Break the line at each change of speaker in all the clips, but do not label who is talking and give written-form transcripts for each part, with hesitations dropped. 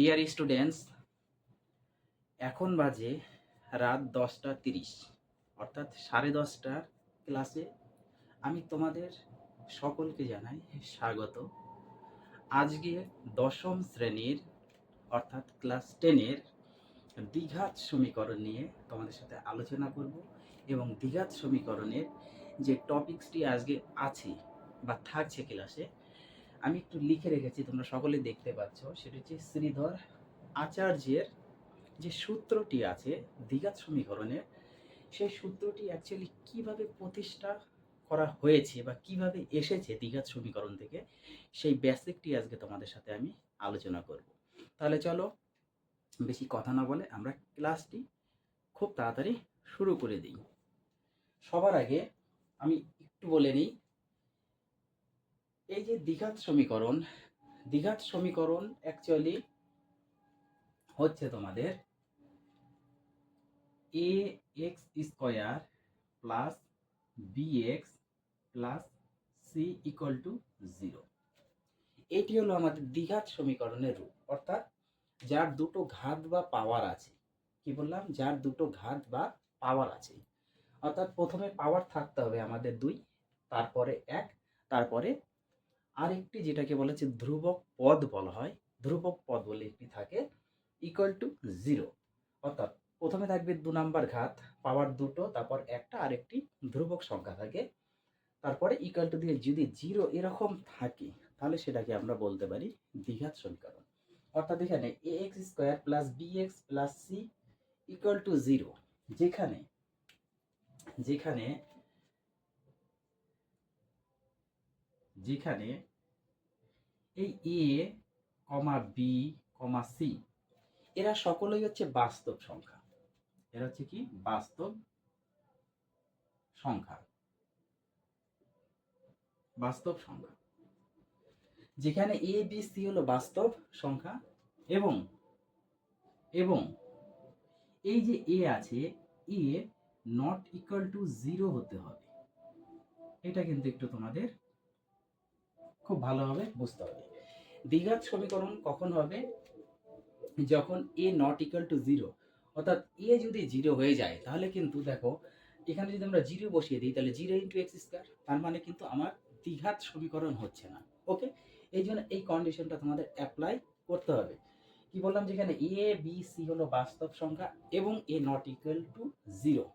Dear students, এখন বাজে রাত 10টা 30, অর্থাৎ 10:30টার ক্লাসে আমি তোমাদের সকলকে জানাই স্বাগত। আজকে দশম শ্রেণীর অর্থাৎ ক্লাস 10-এর দ্বিঘাত সমীকরণ নিয়ে তোমাদের সাথে আলোচনা করব এবং দ্বিঘাত সমীকরণের যে টপিকসটি আজকে আছে বা থাকছে ক্লাসে, আমি একটু লিখে রেখেছি, তোমরা সকলে দেখতে পাচ্ছ। সেটা হচ্ছে শ্রীধর আচার্যের যে সূত্রটি আছে দ্বিঘাত সমীকরণের, সেই সূত্রটি অ্যাকচুয়ালি কিভাবে প্রতিষ্ঠা করা হয়েছে বা কিভাবে এসেছে দ্বিঘাত সমীকরণ থেকে, সেই বেসিকটি আজকে তোমাদের সাথে আমি আলোচনা করব। তাহলে চলো, বেশি কথা না বলে আমরা ক্লাসটি খুব তাড়াতাড়ি শুরু করে দিই। সবার আগে আমি একটু বলে নিই, এই যে দ্বিঘাত সমীকরণ অ্যাকচুয়ালি হচ্ছে তোমাদের a x square plus b x plus c equal to 0। এটি হলো আমাদের দ্বিঘাত সমীকরণের রূপ, অর্থাৎ যার দুটো ঘাত বা পাওয়ার আছে। কি বললাম? যার দুটো ঘাত বা পাওয়ার আছে, অর্থাৎ প্রথমে পাওয়ার থাকতে হবে আমাদের 2, তারপরে 1, তারপরে আরেকটি যেটাকে বলেছে ধ্রুবক পদ বলা হয়, ধ্রুবক পদ বলে একটি থাকে, ইকুয়াল টু 0। অর্থাৎ প্রথমে থাকবে 2 নাম্বার ঘাত, পাওয়ার দুটো, তারপর একটা আরেকটি ধ্রুবক সংখ্যা থাকে, তারপরে ইকুয়াল টু দিয়ে যদি 0 এরকম থাকে, তাহলে সেটাকে আমরা বলতে পারি দ্বিঘাত সমীকরণ। অর্থাৎ এখানে ax square plus bx plus c equal to 0, যেখানে যেখানে যেখানে এই a, b, c এরা সকলেই হচ্ছে বাস্তব সংখ্যা। এরা হচ্ছে কি? বাস্তব সংখ্যা। বাস্তব সংখ্যা, যেখানে এ বি সি হলো বাস্তব সংখ্যা, এবং এবং এই যে এ আছে, এ নট ইকুয়াল টু 0 হতে হবে। এটা কিন্তু একটু তোমাদের খুব ভালোভাবে বুঝতে হবে। দ্বিঘাত সমীকরণ কখন হবে? যখন এ নট ইকুয়াল টু 0, অর্থাৎ এ যদি 0 হয়ে যায়, তাহলে কিন্তু দেখো এখানে যদি আমরা 0 বসিয়ে দিই, তাহলে 0 ইন্টু এক্স স্কোয়ার, তার মানে কিন্তু আমার দ্বিঘাত সমীকরণ হচ্ছে না। ওকে, এই জন্য এই কন্ডিশনটা তোমাদের অ্যাপ্লাই করতে হবে। কি বললাম? যেখানে এ বি সি হলো বাস্তব সংখ্যা এবং এ নট ইকুয়াল টু 0,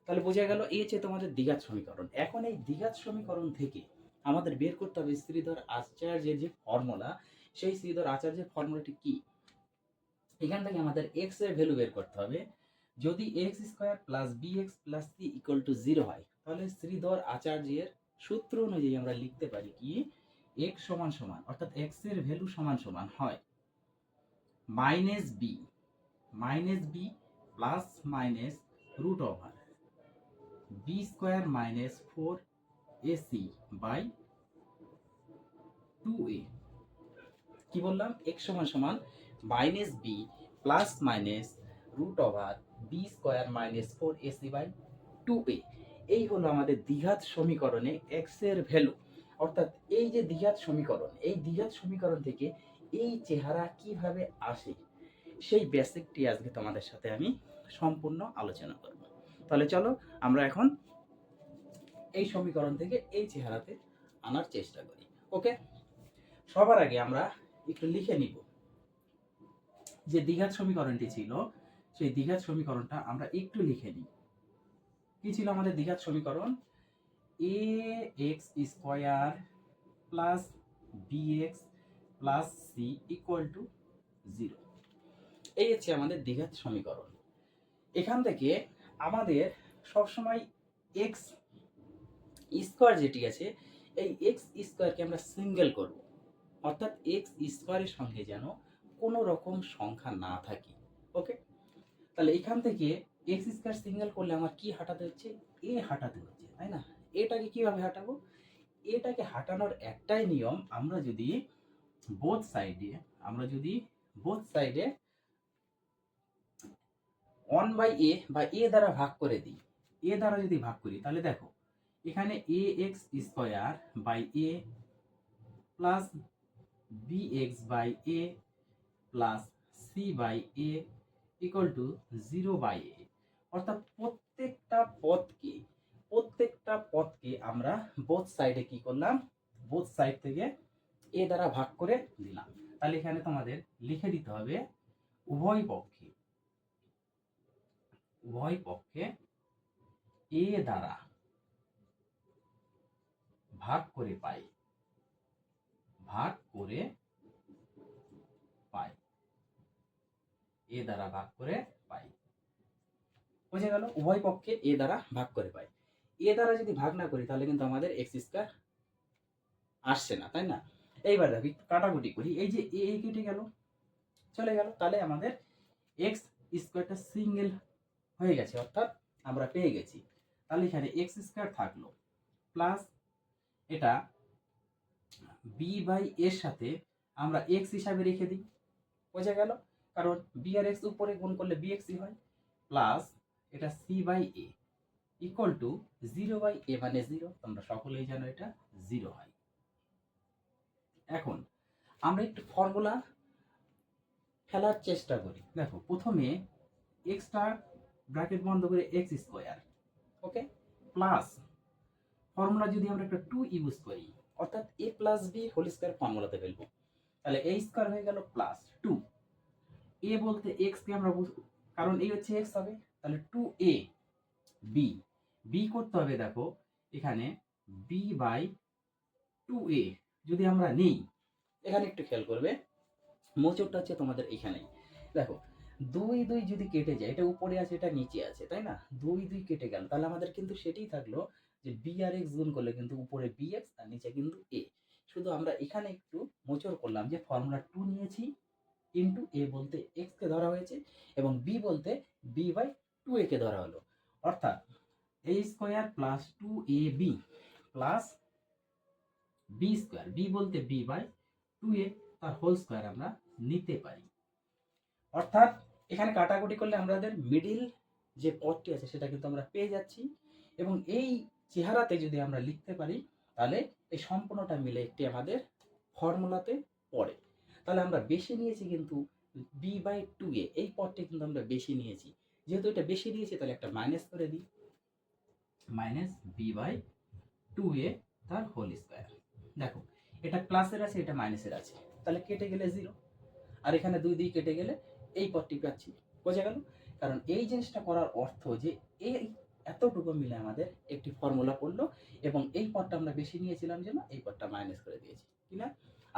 তাহলে বোঝা গেল এই হচ্ছে তোমাদের দ্বিঘাত সমীকরণ। এখন এই দ্বিঘাত সমীকরণ থেকে আমাদের বের করতে হবে শ্রীধর আচার্যের যে ফর্মুলা, সেই শ্রীধর আচার্যের ফর্মুলাটি কি? এখান থেকে আমাদের এক্স এর ভ্যালু বের করতে হবে। যদি x square plus b x plus c equal to 0 হয়, তাহলে শ্রীধর আচার্যের সূত্র অনুযায়ী আমরা লিখতে পারি কি, এক্স সমান সমান, অর্থাৎ এক্স এর ভ্যালু সমান সমান হয় minus b plus minus root over b square minus 4ac by 2a। কি বললাম? এক্স সমান সমান minus b plus minus root over b square minus 4ac by 2a। এই হলো আমাদের দ্বিঘাত সমীকরণে এক্স এর ভ্যালু। অর্থাৎ এই যে দ্বিঘাত সমীকরণ, এই দ্বিঘাত সমীকরণ থেকে এই চেহারা কিভাবে আসে, সেই বেসিকটি আজকে তোমাদের সাথে আমি সম্পূর্ণ আলোচনা করব। তাহলে চলো আমরা এখন এই সমীকরণ থেকে এই চেহারাতে আনার চেষ্টা করি। ওকে, সবার আগে আমরা একটু লিখে নিব যে দ্বিঘাত সমীকরণটি ছিল, সেই দ্বিঘাত সমীকরণটা আমরা একটু লিখে নিই। কি ছিল আমাদের দ্বিঘাত সমীকরণ? A x square plus b x plus c equal to 0। এই হচ্ছে আমাদের দ্বিঘাত সমীকরণ। এখান থেকে আমাদের সবসময় এক্স স্কোয়ার যেটি আছে, এই এক্স স্কোয়ারকে আমরা সিঙ্গেল করব, অর্থাৎ এক্স স্কোয়ারের সঙ্গে যেন কোনো রকম সংখ্যা না থাকে। ওকে, তাহলে এখান থেকে এক্স স্কোয়ার সিঙ্গেল করলে আমার কি হাঁটাতে হচ্ছে? এ হাঁটাতে হচ্ছে, তাই না? এটাকে কিভাবে হাঁটাবো? এটাকে হাঁটানোর একটাই নিয়ম, আমরা যদি বোথ সাইডে 1/a বা a দ্বারা ভাগ করে দিই, a দ্বারা যদি ভাগ করি, তাহলে দেখো এখানে a x square by a plus b x by a plus c by a equal to 0/a। অর্থাৎ প্রত্যেকটা পদকে আমরা বোথ সাইডে কি করলাম, বোথ সাইড থেকে এ দ্বারা ভাগ করে দিলাম। তাহলে এখানে তোমাদের লিখে দিতে হবে উভয় পক্ষে এ দ্বারা ভাগ করে পাই, এ দ্বারা ভাগ করে পাই। বুঝে গেল? উভয় পক্ষে এ দ্বারা ভাগ করে পাই। এ দ্বারা যদি ভাগ না করি তাহলে কিন্তু আমাদের এক্স স্কয়ার আসছে না, তাই না? এইবার দেখো একটু কাটাকুটি করি। এই যে এ কেটে গেল, চলে গেল, তাহলে আমাদের এক্স স্কয়ারটা সিঙ্গেল হয়ে গেছে, অর্থাৎ আমরা পেয়ে গেছি। তাহলে এখানে এক্স স্কয়ার থাকলো প্লাস এটা বি বাই এর সাথে আমরা এক্স হিসাবে রেখে দিই। বোঝা গেল? কারণ বি আর এক্স উপরে গুণ করলে বি এক্সই হয়, প্লাস এটা c by a equal to 0/a মানে 0। তোমরা সকলেই জানো এটা 0 হয়। এখন আমরা একটু ফর্মুলা ফেলার চেষ্টা করি। দেখো প্রথমে এক্সটা ব্র্যাকেট বন্ধ করে X square, okay, plus formula যদি আমরা একটা 2 ইউজ করি, অর্থাৎ a plus B whole square ফর্মুলাতে ফেলবো, তাহলে a স্কয়ার হয়ে গেল প্লাস 2। a বলতে x কে আমরা কারণ এই হচ্ছে x হবে, তাহলে 2a b করতে হবে। দেখো এখানে b বাই 2a যদি আমরা নেই, এখানে একটু খেয়াল করবে, মোচরটা হচ্ছে তোমাদের এখানেই। দেখো 2 যদি কেটে যায়, এটা উপরে আছে এটা নিচে আছে, তাই না? 2 কেটে গেল, তাহলে আমাদের কিন্তু সেটাই থাকলো যে বি আর এক্স গুণ করলে কিন্তু উপরে বি এক্স আর নিচে কিন্তু এ। শুধু আমরা এখানে একটু মোচড় করলাম যে ফর্মুলা 2 নিয়েছি, ইন্টু এ বলতে এক্স কে ধরা হয়েছে এবং বি বলতে বি বাই 2a কে ধরা হলো, অর্থাৎ a square plus 2ab plus b square, b বলতে বি বাই 2a তার হোল স্কয়ার আমরা নিতে পারি। অর্থাৎ এখানে কাটাকুটি করলে আমাদের মিডিল যে পদটি আছে সেটা কিন্তু আমরা পেয়ে যাচ্ছি, এবং এই চেহারাতে যদি আমরা লিখতে পারি তাহলে এই সম্পূর্ণটা মিলে একটি আমাদের ফর্মুলাতে পড়ে। তাহলে আমরা বেশি নিয়েছি কিন্তু বি বাই 2a, এই পদটি কিন্তু আমরা বেশি নিয়েছি। যেহেতু এটা বেশি নিয়েছি তাহলে একটা মাইনাস করে দিই, মাইনাস বি বাই 2a তার হোল স্কয়ার। দেখো এটা প্লাসের আছে, এটা মাইনাসের আছে, তাহলে কেটে গেলে 0, আর এখানে 2 কেটে গেলে এই পদটি পাচ্ছি। বোঝা গেল? কারণ এই জিনিসটা করার অর্থ যে এই এতটুকু মিলে আমাদের একটি ফর্মুলা পড়লো, এবং এই পদটা আমরা বেশি নিয়েছিলাম জন্য এই পদটা মাইনাস করে দিয়েছি, কি না?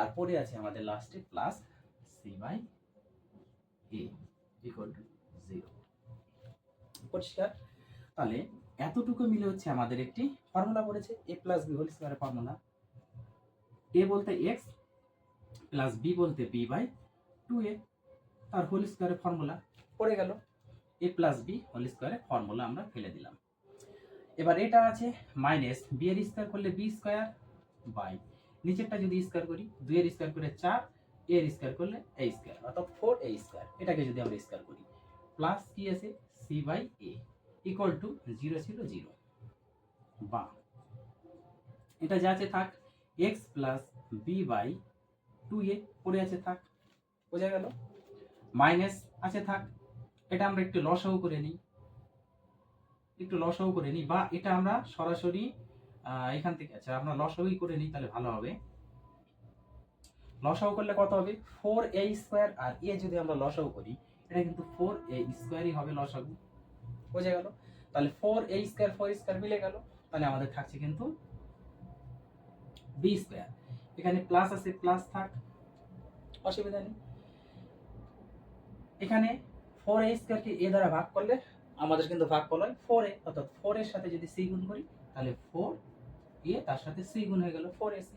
আর পড়ে আছে আমাদের লাস্টে plus c by a equal to 0। পরিষ্কার? তাহলে এতটুকু মিলে হচ্ছে আমাদের একটি ফর্মুলা পড়েছে, এ প্লাস বি হোল স্কয়ারের ফর্মুলা। এ বলতে এক্স প্লাস বি বলতে বি বাই 2a তার হোল স্কয়ারের ফর্মুলা পড়ে গেল। এ প্লাস বি হোল স্কয়ারের ফর্মুলা আমরা ফেলে দিলাম। এবার এটা আছে মাইনাস বি এর স্কয়ার করলে বি স্কয়ার বাই নিচেরটা যদি স্কয়ার করি 2 এর স্কয়ার করে 4, এর স্কয়ার করলে a স্কয়ার, অর্থাৎ 4a স্কয়ার। এটাকে যদি আমরা স্কয়ার করি প্লাস কি আছে c by a equal to 0 ছিল 0, বা এটা যা আছে থাক, x plus b by 2a পড়ে আছে থাক। বোঝা গেল? মাইনাস আছে থাক, এটা আমরা একটু লসাগু করে নিই, বা এটা আমরা সরাসরি এখান থেকে, আচ্ছা আমরা লসাগুই করে নিই তাহলে ভালো হবে। লসাগু করলে কত হবে? 4a স্কয়ার, আর এ যদি আমরা লসাগু করি এটা কিন্তু 4a স্কয়ারই হবে লসাগু। বোঝা গেল? তাহলে 4a স্কয়ার 4 স্কয়ার মিলে গেল, তাহলে আমাদের থাকছে কিন্তু b স্কয়ার। এখানে প্লাস আছে, প্লাস থাক, অসুবিধা নেই। এখানে 4a স্কয়ারকে a দ্বারা ভাগ করলে আমাদের কিন্তু ভাগফল হয় 4a, অর্থাৎ 4 এর সাথে যদি c গুণ করি তাহলে 4a তার সাথে c গুণ হয়ে গেল 4ac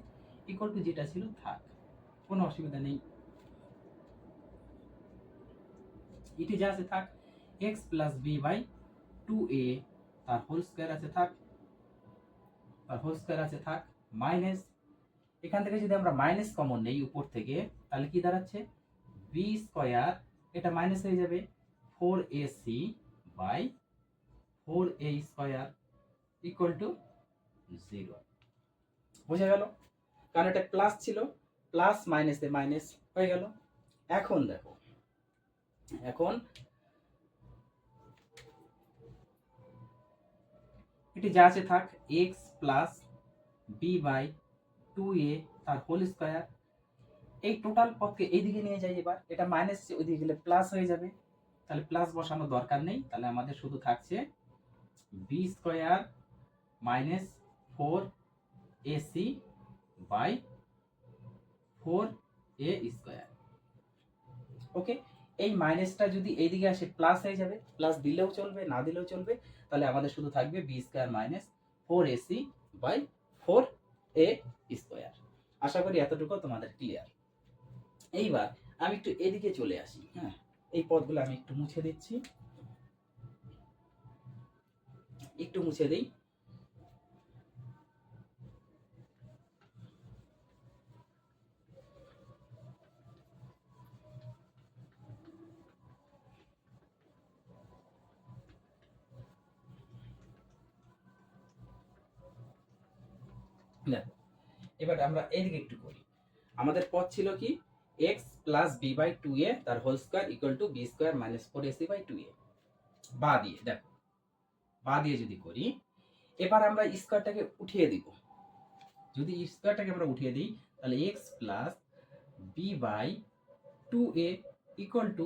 ইকুয়াল টু যেটা ছিল থাক, কোনো অসুবিধা নেই। এটি যা আছে থাক, x plus b by 2a তার হোল স্কয়ার আছে থাক, মাইনাস এখান থেকে যদি আমরা মাইনাস কমন নেই উপর থেকে তাহলে কি দাঁড়াচ্ছে b স্কয়ার, এটা মাইনাস হয়ে যাবে 4ac by 4a square equal to 0। বোঝা গেল? কারণ এটা প্লাস ছিল, প্লাস মাইনাসে মাইনাস হয়ে গেল। এখন দেখো এখন এটি যা আছে থাক, x plus b by 2a তার হোল স্কয়ার। এই টোটাল পদকে এইদিকে নিয়ে যাই, এবার এটা মাইনাস ওইদিকে গেলে প্লাস হয়ে যাবে, তাহলে প্লাস বসানোর দরকার নেই, তাহলে আমাদের শুধু থাকছে B square minus 4ac by 4a square. Okay, এই মাইনাসটা যদি এইদিকে আসে প্লাস হয়ে যাবে, প্লাস দিলেও চলবে না দিলেও চলবে, তাহলে আমাদের শুধু থাকবে B square minus 4ac by 4a square. আশা করি এতটুকু তোমাদের ক্লিয়ার। এইবার আমি একটু এদিকে চলে আসি। হ্যাঁ, এই পদগুলো আমি একটু মুছে দিচ্ছি, একটু মুছে দিই। দেখো, এবার আমরা এদিকে একটু করি। আমাদের পদ ছিল কি, x plus b by 2a তার whole square equal to b square minus 4ac by 2a। বা দিয়ে দেখো, বা দিয়ে যদি করি, এবার আমরা স্কয়ারটাকে উঠিয়ে দিব। যদি স্কয়ারটাকে আমরা উঠিয়ে দিই, তাহলে x plus b by 2a equal to,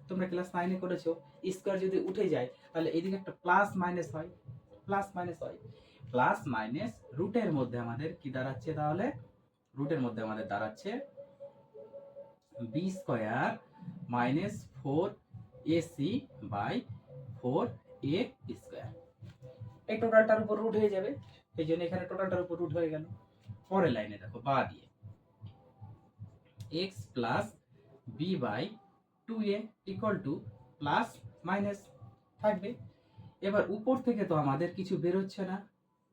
তোমরা ক্লাস 9 এ করেছো, স্কয়ার যদি উঠে যায় তাহলে এদিকে একটা প্লাস মাইনাস হয়, প্লাস মাইনাস হয়, প্লাস মাইনাস রুটের মধ্যে আমাদের কি দাঁড়াচ্ছে, তাহলে রুটের মধ্যে আমাদের দাঁড়াচ্ছে b square minus 4ac by 4a square. এই টোটালটার উপর রুট হয়ে যাবে, এই জন্য এখানে টোটালটার উপর রুট হয়ে গেল। পরের লাইনে দেখো, বা দিয়ে x plus b by 2a equal to plus minus থাকবে। এবার উপর থেকে তো আমাদের কিছু বের হচ্ছে না,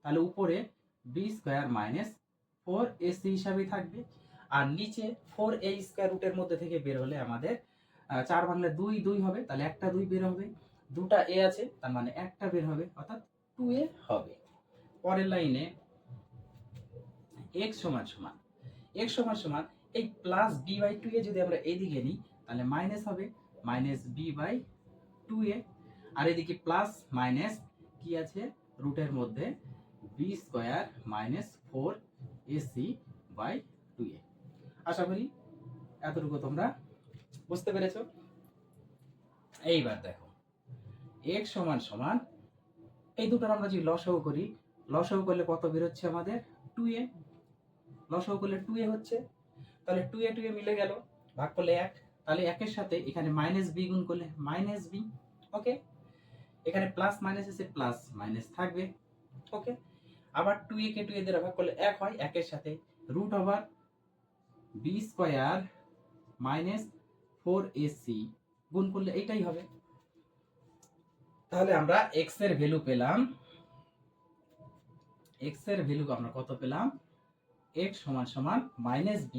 তাহলে উপরে বি স্কয়ার মাইনাস 4ac হিসাবে থাকবে, আর নিচে 4a স্কয়ার রুটের মধ্যে থেকে বের হলে আমাদের 4 ভাঙলে 2 2 হবে, তাহলে একটা 2 বের হবে, দুটা a আছে তার মানে একটা বের হবে, অর্থাৎ 2a হবে। পরের লাইনে x সমান সমান, x সমান সমান এই প্লাস b বাই 2a যদি আমরা এইদিকে নিই তাহলে মাইনাস হবে, মাইনাস b বাই 2a, আর এদিকে প্লাস মাইনাস কি আছে রুটের মধ্যে b square minus 4ac by 2a। আশা করি এতটুকু তোমরা বুঝতে পেরেছো। এইবার দেখো, x সমান সমান এই দুটোর আমরা যদি লসাগু করি, লসাগু করলে কত বের হচ্ছে আমাদের 2a, লসাগু করলে 2a হচ্ছে, তাহলে 2a 2a মিলে গেল, ভাগ করলে 1, তাহলে 1 এর সাথে এখানে মাইনাস b গুণ করলে মাইনাস b। ওকে, এখানে প্লাস মাইনাস এসে প্লাস মাইনাস থাকবে। ওকে, আবার 2a কে 2a দ্বারা ভাগ করলে 1 হয়, 1 এর সাথে root over b square minus 4ac গুণ করলে এইটাই হবে। তাহলে আমরা x এর ভ্যালু পেলাম, x এর ভ্যালু আমরা কত পেলাম, x সমান সমান minus b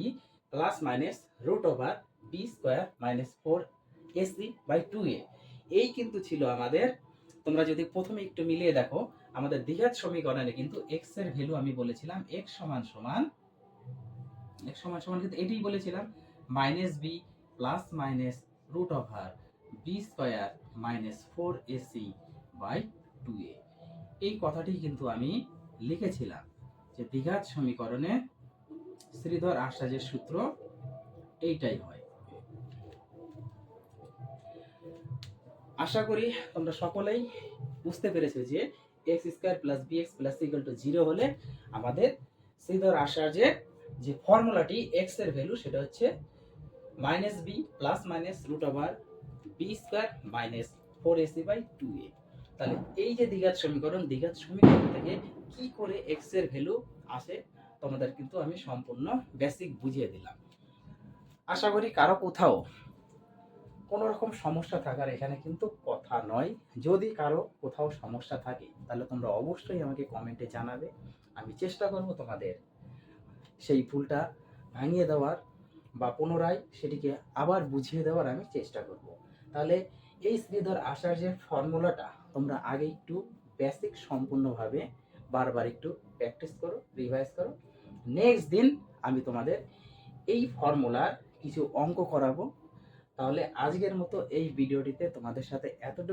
plus minus root over b square minus 4ac by 2a। এই কিন্তু ছিল আমাদের, তোমরা যদি প্রথমে একটু মিলিয়ে দেখো, আমাদের দ্বিঘাত সমীকরণে কিন্তু x এর ভ্যালু আমি বলেছিলাম x সমান সমান কিন্তু এটাই বলেছিলাম, minus b plus minus root over b square minus 4ac by 2a। এই কথাটি কিন্তু আমি লিখেছিলাম যে দ্বিঘাত সমীকরণে শ্রীধর আশ্বাজের সূত্র এইটাই হয়। আশা করি তোমরা সকলেই বুঝতে পেরেছো যে x square plus bx plus c equal to 0 হলে আমাদের শ্রীধর আশ্বাজের যে ফর্মুলাটি x এর ভ্যালু সেটা হচ্ছে minus b plus minus root over b square minus 4ac by 2a। তাহলে এই যে দ্বিঘাত সমীকরণ, দ্বিঘাত সমীকরণ থেকে কি করে x এর ভ্যালু আসে তোমাদের কিন্তু আমি সম্পূর্ণ বেসিক বুঝিয়ে দিলাম। আশা করি কারো কোথাও কোনো রকম সমস্যা থাকার এখানে কিন্তু কথা নয়। যদি কারো কোথাও সমস্যা থাকে তাহলে তোমরা অবশ্যই আমাকে কমেন্টে জানাবে, আমি চেষ্টা করব তোমাদের সেই ভুলটা ভাঙিয়ে দেওয়ার বা পুনরায় সেটিকে আবার বুঝিয়ে দেওয়ার আমি চেষ্টা করব। তাহলে এই শ্রীধর আচার্যের ফর্মুলাটা তোমরা আগে একটু বেসিক সম্পূর্ণভাবে বারবার একটু প্র্যাকটিস করো, রিভাইজ করো। নেক্সট দিন আমি তোমাদের এই ফর্মুলার কিছু অঙ্ক করাবো, তাহলে আজকের মতো এই ভিডিওটিতে তোমাদের সাথে এতটুকু